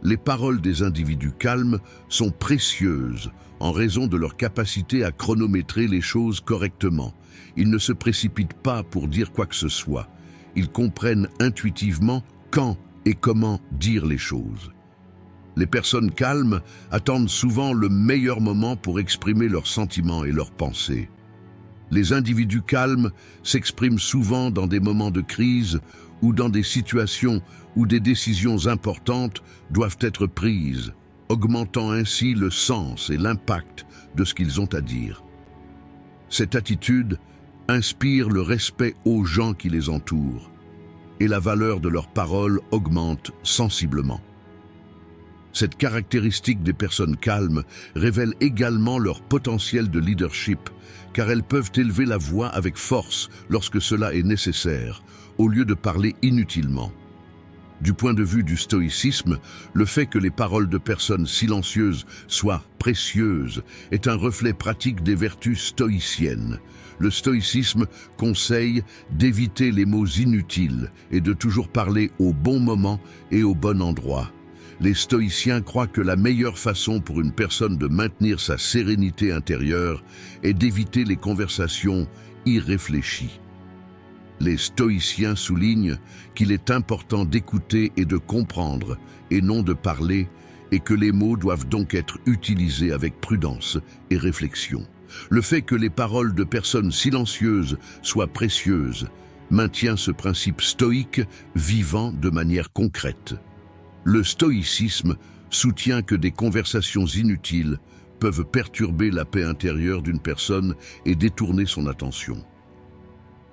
Les paroles des individus calmes sont précieuses en raison de leur capacité à chronométrer les choses correctement. Ils ne se précipitent pas pour dire quoi que ce soit. Ils comprennent intuitivement quand et comment dire les choses. Les personnes calmes attendent souvent le meilleur moment pour exprimer leurs sentiments et leurs pensées. Les individus calmes s'expriment souvent dans des moments de crise ou dans des situations où des décisions importantes doivent être prises, augmentant ainsi le sens et l'impact de ce qu'ils ont à dire. Cette attitude inspire le respect aux gens qui les entourent, et la valeur de leurs paroles augmente sensiblement. Cette caractéristique des personnes calmes révèle également leur potentiel de leadership, car elles peuvent élever la voix avec force lorsque cela est nécessaire, au lieu de parler inutilement. Du point de vue du stoïcisme, le fait que les paroles de personnes silencieuses soient précieuses est un reflet pratique des vertus stoïciennes. Le stoïcisme conseille d'éviter les mots inutiles et de toujours parler au bon moment et au bon endroit. Les stoïciens croient que la meilleure façon pour une personne de maintenir sa sérénité intérieure est d'éviter les conversations irréfléchies. Les stoïciens soulignent qu'il est important d'écouter et de comprendre, et non de parler, et que les mots doivent donc être utilisés avec prudence et réflexion. Le fait que les paroles de personnes silencieuses soient précieuses maintient ce principe stoïque vivant de manière concrète. Le stoïcisme soutient que des conversations inutiles peuvent perturber la paix intérieure d'une personne et détourner son attention.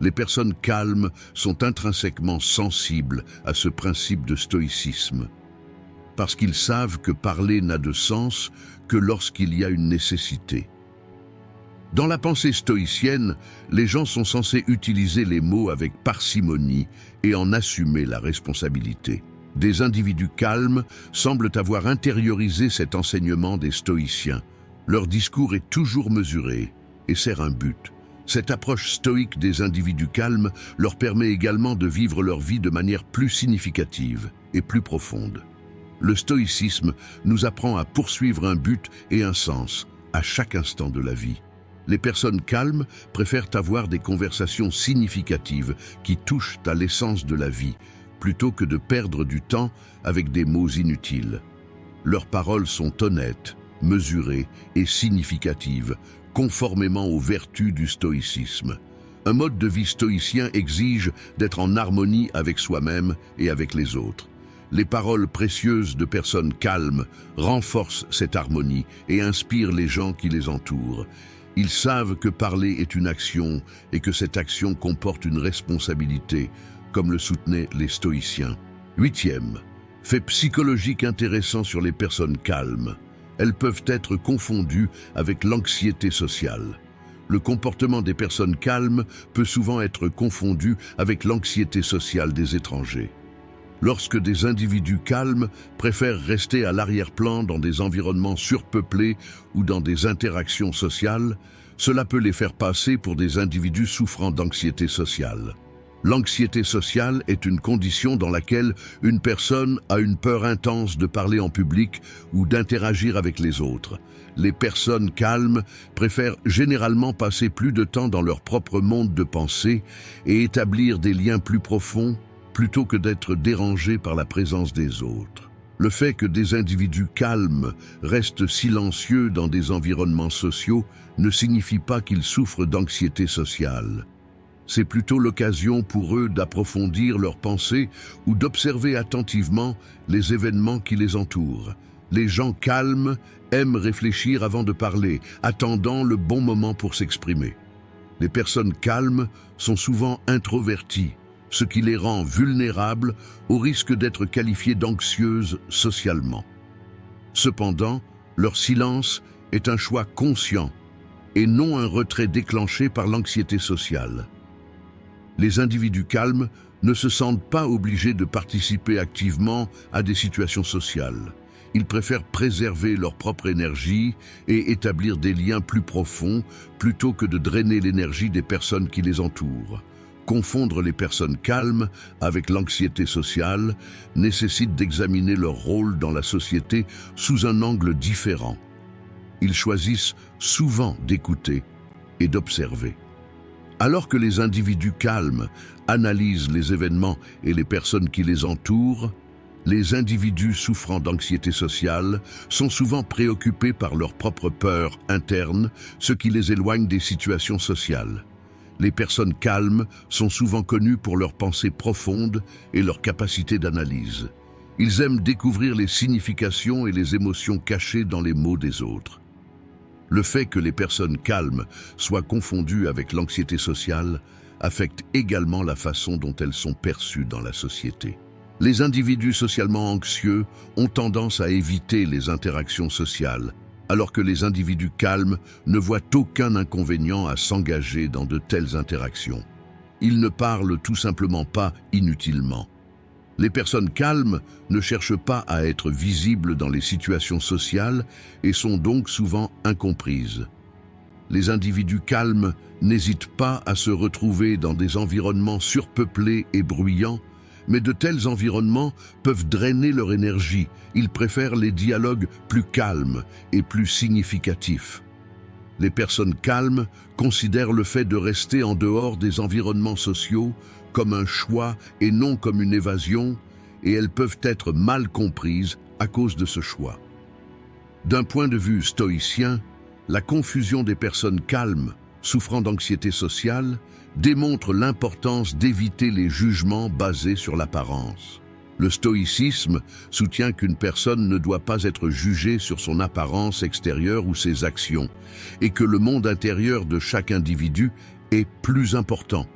Les personnes calmes sont intrinsèquement sensibles à ce principe de stoïcisme, parce qu'ils savent que parler n'a de sens que lorsqu'il y a une nécessité. Dans la pensée stoïcienne, les gens sont censés utiliser les mots avec parcimonie et en assumer la responsabilité. Des individus calmes semblent avoir intériorisé cet enseignement des stoïciens. Leur discours est toujours mesuré et sert un but. Cette approche stoïque des individus calmes leur permet également de vivre leur vie de manière plus significative et plus profonde. Le stoïcisme nous apprend à poursuivre un but et un sens à chaque instant de la vie. Les personnes calmes préfèrent avoir des conversations significatives qui touchent à l'essence de la vie, plutôt que de perdre du temps avec des mots inutiles. Leurs paroles sont honnêtes, mesurées et significatives, conformément aux vertus du stoïcisme. Un mode de vie stoïcien exige d'être en harmonie avec soi-même et avec les autres. Les paroles précieuses de personnes calmes renforcent cette harmonie et inspirent les gens qui les entourent. Ils savent que parler est une action et que cette action comporte une responsabilité, comme le soutenaient les stoïciens. 8e, fait psychologique intéressant sur les personnes calmes. Elles peuvent être confondues avec l'anxiété sociale. Le comportement des personnes calmes peut souvent être confondu avec l'anxiété sociale des étrangers. Lorsque des individus calmes préfèrent rester à l'arrière-plan dans des environnements surpeuplés ou dans des interactions sociales, cela peut les faire passer pour des individus souffrant d'anxiété sociale. L'anxiété sociale est une condition dans laquelle une personne a une peur intense de parler en public ou d'interagir avec les autres. Les personnes calmes préfèrent généralement passer plus de temps dans leur propre monde de pensée et établir des liens plus profonds plutôt que d'être dérangées par la présence des autres. Le fait que des individus calmes restent silencieux dans des environnements sociaux ne signifie pas qu'ils souffrent d'anxiété sociale. C'est plutôt l'occasion pour eux d'approfondir leurs pensées ou d'observer attentivement les événements qui les entourent. Les gens calmes aiment réfléchir avant de parler, attendant le bon moment pour s'exprimer. Les personnes calmes sont souvent introverties, ce qui les rend vulnérables au risque d'être qualifiées d'anxieuses socialement. Cependant, leur silence est un choix conscient et non un retrait déclenché par l'anxiété sociale. Les individus calmes ne se sentent pas obligés de participer activement à des situations sociales. Ils préfèrent préserver leur propre énergie et établir des liens plus profonds plutôt que de drainer l'énergie des personnes qui les entourent. Confondre les personnes calmes avec l'anxiété sociale nécessite d'examiner leur rôle dans la société sous un angle différent. Ils choisissent souvent d'écouter et d'observer. Alors que les individus calmes analysent les événements et les personnes qui les entourent, les individus souffrant d'anxiété sociale sont souvent préoccupés par leurs propres peurs internes, ce qui les éloigne des situations sociales. Les personnes calmes sont souvent connues pour leurs pensées profondes et leur capacité d'analyse. Ils aiment découvrir les significations et les émotions cachées dans les mots des autres. Le fait que les personnes calmes soient confondues avec l'anxiété sociale affecte également la façon dont elles sont perçues dans la société. Les individus socialement anxieux ont tendance à éviter les interactions sociales, alors que les individus calmes ne voient aucun inconvénient à s'engager dans de telles interactions. Ils ne parlent tout simplement pas inutilement. Les personnes calmes ne cherchent pas à être visibles dans les situations sociales et sont donc souvent incomprises. Les individus calmes n'hésitent pas à se retrouver dans des environnements surpeuplés et bruyants, mais de tels environnements peuvent drainer leur énergie. Ils préfèrent les dialogues plus calmes et plus significatifs. Les personnes calmes considèrent le fait de rester en dehors des environnements sociaux comme un choix et non comme une évasion, et elles peuvent être mal comprises à cause de ce choix. D'un point de vue stoïcien, la confusion des personnes calmes souffrant d'anxiété sociale démontre l'importance d'éviter les jugements basés sur l'apparence. Le stoïcisme soutient qu'une personne ne doit pas être jugée sur son apparence extérieure ou ses actions, et que le monde intérieur de chaque individu est plus important.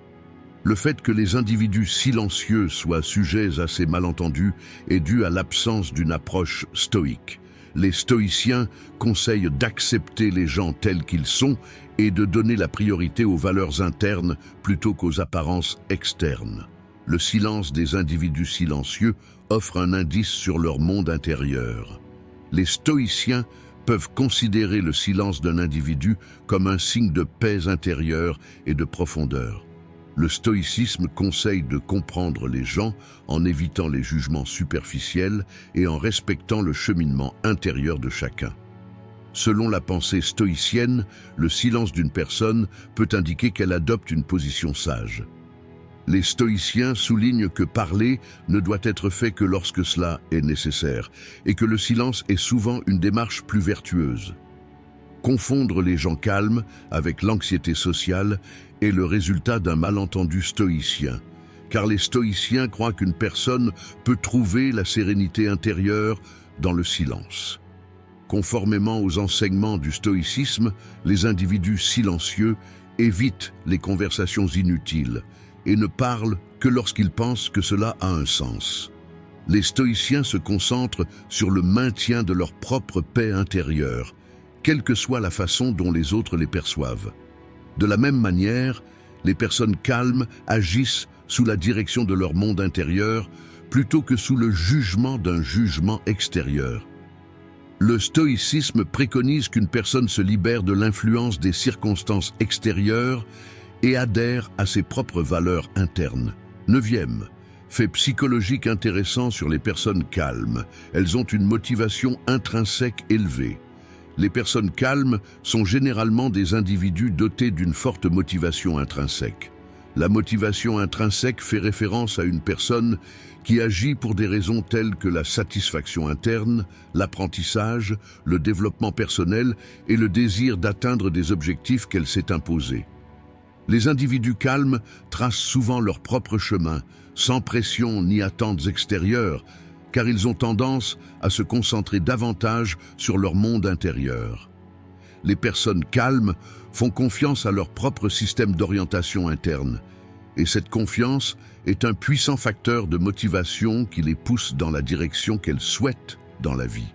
Le fait que les individus silencieux soient sujets à ces malentendus est dû à l'absence d'une approche stoïque. Les stoïciens conseillent d'accepter les gens tels qu'ils sont et de donner la priorité aux valeurs internes plutôt qu'aux apparences externes. Le silence des individus silencieux offre un indice sur leur monde intérieur. Les stoïciens peuvent considérer le silence d'un individu comme un signe de paix intérieure et de profondeur. Le stoïcisme conseille de comprendre les gens en évitant les jugements superficiels et en respectant le cheminement intérieur de chacun. Selon la pensée stoïcienne, le silence d'une personne peut indiquer qu'elle adopte une position sage. Les stoïciens soulignent que parler ne doit être fait que lorsque cela est nécessaire et que le silence est souvent une démarche plus vertueuse. Confondre les gens calmes avec l'anxiété sociale est le résultat d'un malentendu stoïcien, car les stoïciens croient qu'une personne peut trouver la sérénité intérieure dans le silence. Conformément aux enseignements du stoïcisme, les individus silencieux évitent les conversations inutiles et ne parlent que lorsqu'ils pensent que cela a un sens. Les stoïciens se concentrent sur le maintien de leur propre paix intérieure, quelle que soit la façon dont les autres les perçoivent. De la même manière, les personnes calmes agissent sous la direction de leur monde intérieur plutôt que sous le jugement d'un jugement extérieur. Le stoïcisme préconise qu'une personne se libère de l'influence des circonstances extérieures et adhère à ses propres valeurs internes. 9e, fait psychologique intéressant sur les personnes calmes. Elles ont une motivation intrinsèque élevée. Les personnes calmes sont généralement des individus dotés d'une forte motivation intrinsèque. La motivation intrinsèque fait référence à une personne qui agit pour des raisons telles que la satisfaction interne, l'apprentissage, le développement personnel et le désir d'atteindre des objectifs qu'elle s'est imposés. Les individus calmes tracent souvent leur propre chemin, sans pression ni attentes extérieures, car ils ont tendance à se concentrer davantage sur leur monde intérieur. Les personnes calmes font confiance à leur propre système d'orientation interne, et cette confiance est un puissant facteur de motivation qui les pousse dans la direction qu'elles souhaitent dans la vie.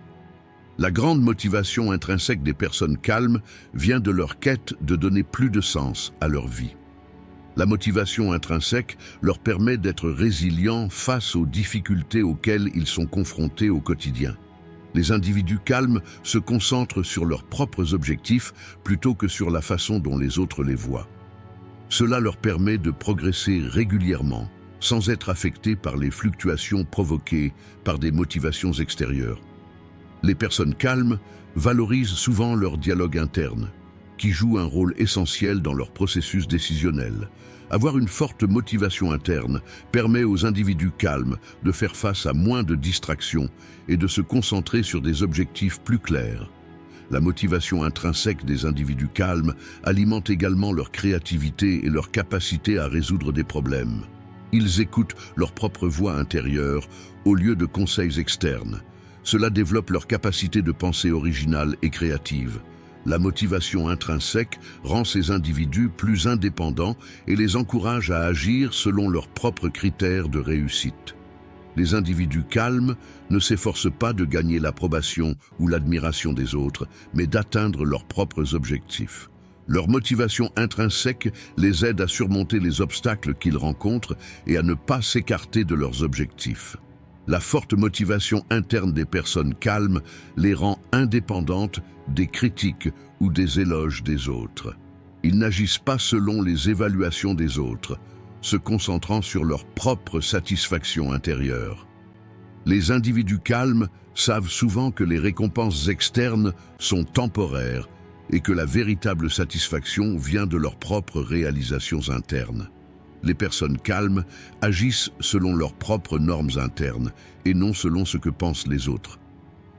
La grande motivation intrinsèque des personnes calmes vient de leur quête de donner plus de sens à leur vie. La motivation intrinsèque leur permet d'être résilients face aux difficultés auxquelles ils sont confrontés au quotidien. Les individus calmes se concentrent sur leurs propres objectifs plutôt que sur la façon dont les autres les voient. Cela leur permet de progresser régulièrement, sans être affectés par les fluctuations provoquées par des motivations extérieures. Les personnes calmes valorisent souvent leur dialogue interne, qui joue un rôle essentiel dans leur processus décisionnel. Avoir une forte motivation interne permet aux individus calmes de faire face à moins de distractions et de se concentrer sur des objectifs plus clairs. La motivation intrinsèque des individus calmes alimente également leur créativité et leur capacité à résoudre des problèmes. Ils écoutent leur propre voix intérieure au lieu de conseils externes. Cela développe leur capacité de pensée originale et créative. La motivation intrinsèque rend ces individus plus indépendants et les encourage à agir selon leurs propres critères de réussite. Les individus calmes ne s'efforcent pas de gagner l'approbation ou l'admiration des autres, mais d'atteindre leurs propres objectifs. Leur motivation intrinsèque les aide à surmonter les obstacles qu'ils rencontrent et à ne pas s'écarter de leurs objectifs. La forte motivation interne des personnes calmes les rend indépendantes des critiques ou des éloges des autres. Ils n'agissent pas selon les évaluations des autres, se concentrant sur leur propre satisfaction intérieure. Les individus calmes savent souvent que les récompenses externes sont temporaires et que la véritable satisfaction vient de leurs propres réalisations internes. Les personnes calmes agissent selon leurs propres normes internes et non selon ce que pensent les autres.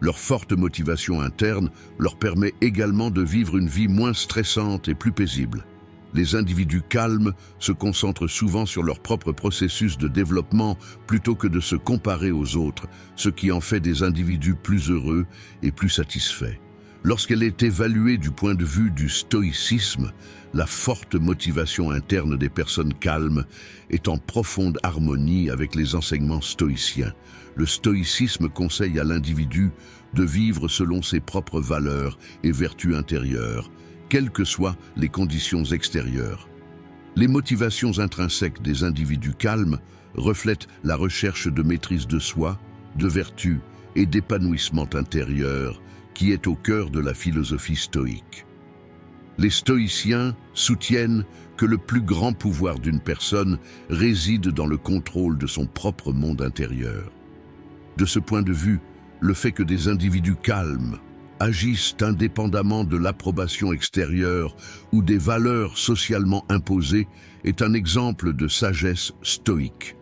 Leur forte motivation interne leur permet également de vivre une vie moins stressante et plus paisible. Les individus calmes se concentrent souvent sur leur propre processus de développement plutôt que de se comparer aux autres, ce qui en fait des individus plus heureux et plus satisfaits. Lorsqu'elle est évaluée du point de vue du stoïcisme, la forte motivation interne des personnes calmes est en profonde harmonie avec les enseignements stoïciens. Le stoïcisme conseille à l'individu de vivre selon ses propres valeurs et vertus intérieures, quelles que soient les conditions extérieures. Les motivations intrinsèques des individus calmes reflètent la recherche de maîtrise de soi, de vertu et d'épanouissement intérieur qui est au cœur de la philosophie stoïque. Les stoïciens soutiennent que le plus grand pouvoir d'une personne réside dans le contrôle de son propre monde intérieur. De ce point de vue, le fait que des individus calmes agissent indépendamment de l'approbation extérieure ou des valeurs socialement imposées est un exemple de sagesse stoïque.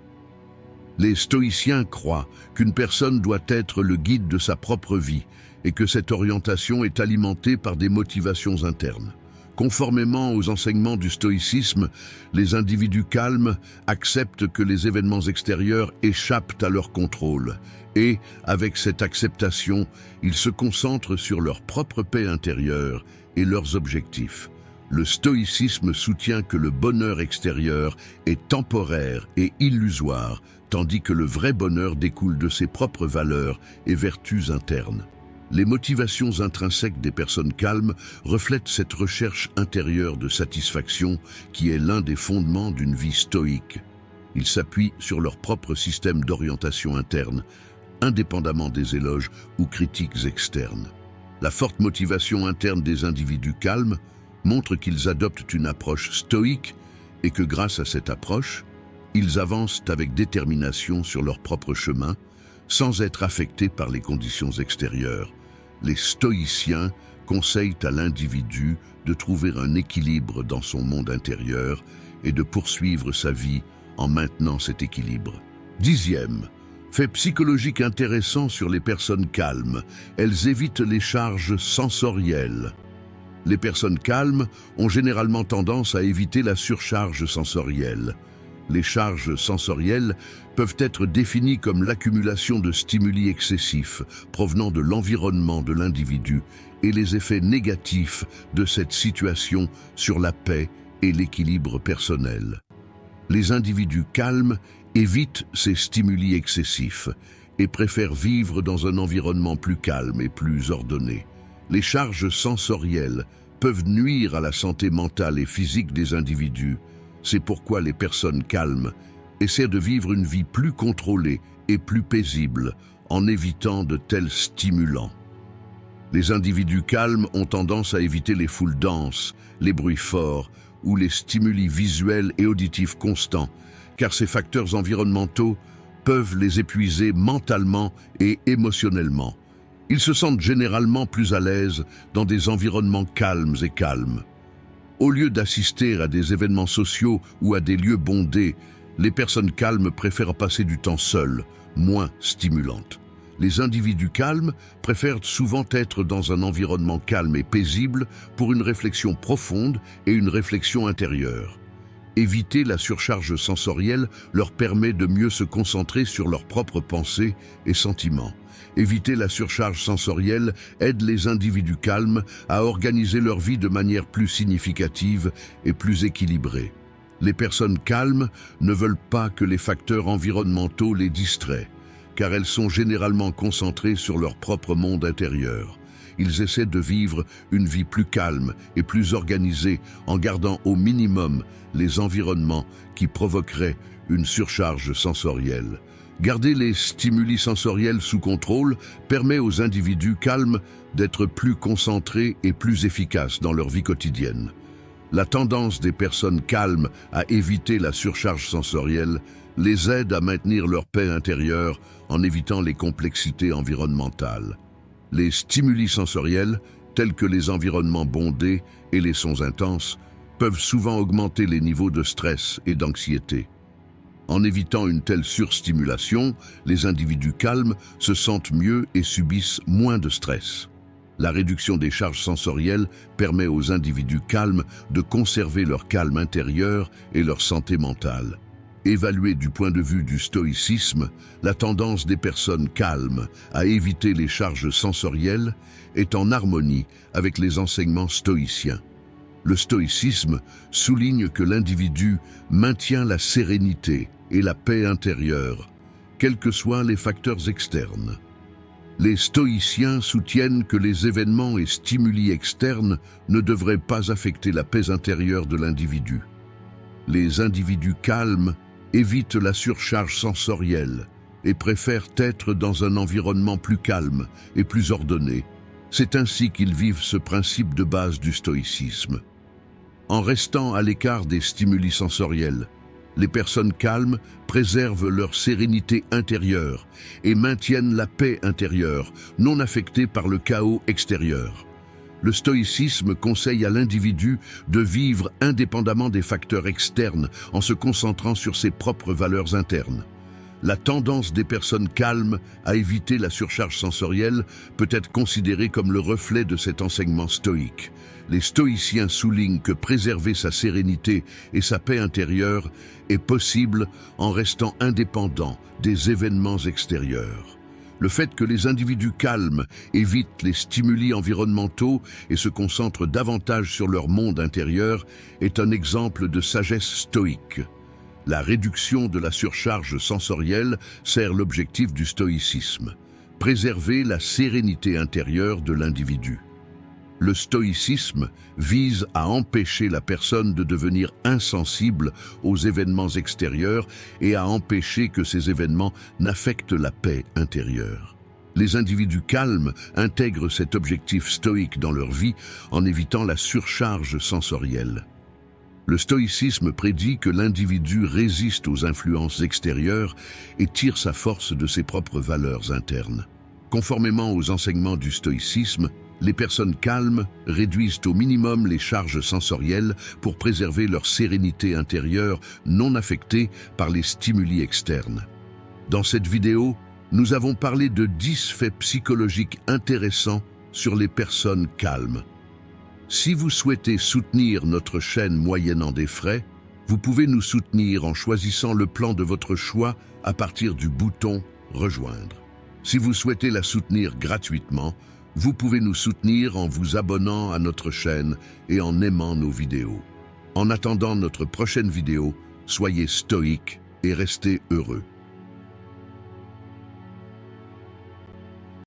Les stoïciens croient qu'une personne doit être le guide de sa propre vie et que cette orientation est alimentée par des motivations internes. Conformément aux enseignements du stoïcisme, les individus calmes acceptent que les événements extérieurs échappent à leur contrôle et, avec cette acceptation, ils se concentrent sur leur propre paix intérieure et leurs objectifs. Le stoïcisme soutient que le bonheur extérieur est temporaire et illusoire, tandis que le vrai bonheur découle de ses propres valeurs et vertus internes. Les motivations intrinsèques des personnes calmes reflètent cette recherche intérieure de satisfaction qui est l'un des fondements d'une vie stoïque. Ils s'appuient sur leur propre système d'orientation interne, indépendamment des éloges ou critiques externes. La forte motivation interne des individus calmes montre qu'ils adoptent une approche stoïque et que grâce à cette approche, ils avancent avec détermination sur leur propre chemin, sans être affectés par les conditions extérieures. Les stoïciens conseillent à l'individu de trouver un équilibre dans son monde intérieur et de poursuivre sa vie en maintenant cet équilibre. 10e, fait psychologique intéressant sur les personnes calmes. Elles évitent les charges sensorielles. Les personnes calmes ont généralement tendance à éviter la surcharge sensorielle. Les charges sensorielles peuvent être définies comme l'accumulation de stimuli excessifs provenant de l'environnement de l'individu et les effets négatifs de cette situation sur la paix et l'équilibre personnel. Les individus calmes évitent ces stimuli excessifs et préfèrent vivre dans un environnement plus calme et plus ordonné. Les charges sensorielles peuvent nuire à la santé mentale et physique des individus. C'est pourquoi les personnes calmes essaient de vivre une vie plus contrôlée et plus paisible en évitant de tels stimulants. Les individus calmes ont tendance à éviter les foules denses, les bruits forts ou les stimuli visuels et auditifs constants, car ces facteurs environnementaux peuvent les épuiser mentalement et émotionnellement. Ils se sentent généralement plus à l'aise dans des environnements calmes et calmes. Au lieu d'assister à des événements sociaux ou à des lieux bondés, les personnes calmes préfèrent passer du temps seules, moins stimulantes. Les individus calmes préfèrent souvent être dans un environnement calme et paisible pour une réflexion profonde et une réflexion intérieure. Éviter la surcharge sensorielle leur permet de mieux se concentrer sur leurs propres pensées et sentiments. Éviter la surcharge sensorielle aide les individus calmes à organiser leur vie de manière plus significative et plus équilibrée. Les personnes calmes ne veulent pas que les facteurs environnementaux les distraient, car elles sont généralement concentrées sur leur propre monde intérieur. Ils essaient de vivre une vie plus calme et plus organisée en gardant au minimum les environnements qui provoqueraient une surcharge sensorielle. Garder les stimuli sensoriels sous contrôle permet aux individus calmes d'être plus concentrés et plus efficaces dans leur vie quotidienne. La tendance des personnes calmes à éviter la surcharge sensorielle les aide à maintenir leur paix intérieure en évitant les complexités environnementales. Les stimuli sensoriels, tels que les environnements bondés et les sons intenses, peuvent souvent augmenter les niveaux de stress et d'anxiété. En évitant une telle surstimulation, les individus calmes se sentent mieux et subissent moins de stress. La réduction des charges sensorielles permet aux individus calmes de conserver leur calme intérieur et leur santé mentale. Évaluée du point de vue du stoïcisme, la tendance des personnes calmes à éviter les charges sensorielles est en harmonie avec les enseignements stoïciens. Le stoïcisme souligne que l'individu maintient la sérénité et la paix intérieure, quels que soient les facteurs externes. Les stoïciens soutiennent que les événements et stimuli externes ne devraient pas affecter la paix intérieure de l'individu. Les individus calmes évitent la surcharge sensorielle et préfèrent être dans un environnement plus calme et plus ordonné. C'est ainsi qu'ils vivent ce principe de base du stoïcisme. En restant à l'écart des stimuli sensoriels, les personnes calmes préservent leur sérénité intérieure et maintiennent la paix intérieure, non affectée par le chaos extérieur. Le stoïcisme conseille à l'individu de vivre indépendamment des facteurs externes en se concentrant sur ses propres valeurs internes. La tendance des personnes calmes à éviter la surcharge sensorielle peut être considérée comme le reflet de cet enseignement stoïque. Les stoïciens soulignent que préserver sa sérénité et sa paix intérieure est possible en restant indépendant des événements extérieurs. Le fait que les individus calmes évitent les stimuli environnementaux et se concentrent davantage sur leur monde intérieur est un exemple de sagesse stoïque. La réduction de la surcharge sensorielle sert l'objectif du stoïcisme: préserver la sérénité intérieure de l'individu. Le stoïcisme vise à empêcher la personne de devenir insensible aux événements extérieurs et à empêcher que ces événements n'affectent la paix intérieure. Les individus calmes intègrent cet objectif stoïque dans leur vie en évitant la surcharge sensorielle. Le stoïcisme prédit que l'individu résiste aux influences extérieures et tire sa force de ses propres valeurs internes. Conformément aux enseignements du stoïcisme, les personnes calmes réduisent au minimum les charges sensorielles pour préserver leur sérénité intérieure non affectée par les stimuli externes. Dans cette vidéo, nous avons parlé de 10 faits psychologiques intéressants sur les personnes calmes. Si vous souhaitez soutenir notre chaîne moyennant des frais, vous pouvez nous soutenir en choisissant le plan de votre choix à partir du bouton « Rejoindre ». Si vous souhaitez la soutenir gratuitement, vous pouvez nous soutenir en vous abonnant à notre chaîne et en aimant nos vidéos. En attendant notre prochaine vidéo, soyez stoïques et restez heureux.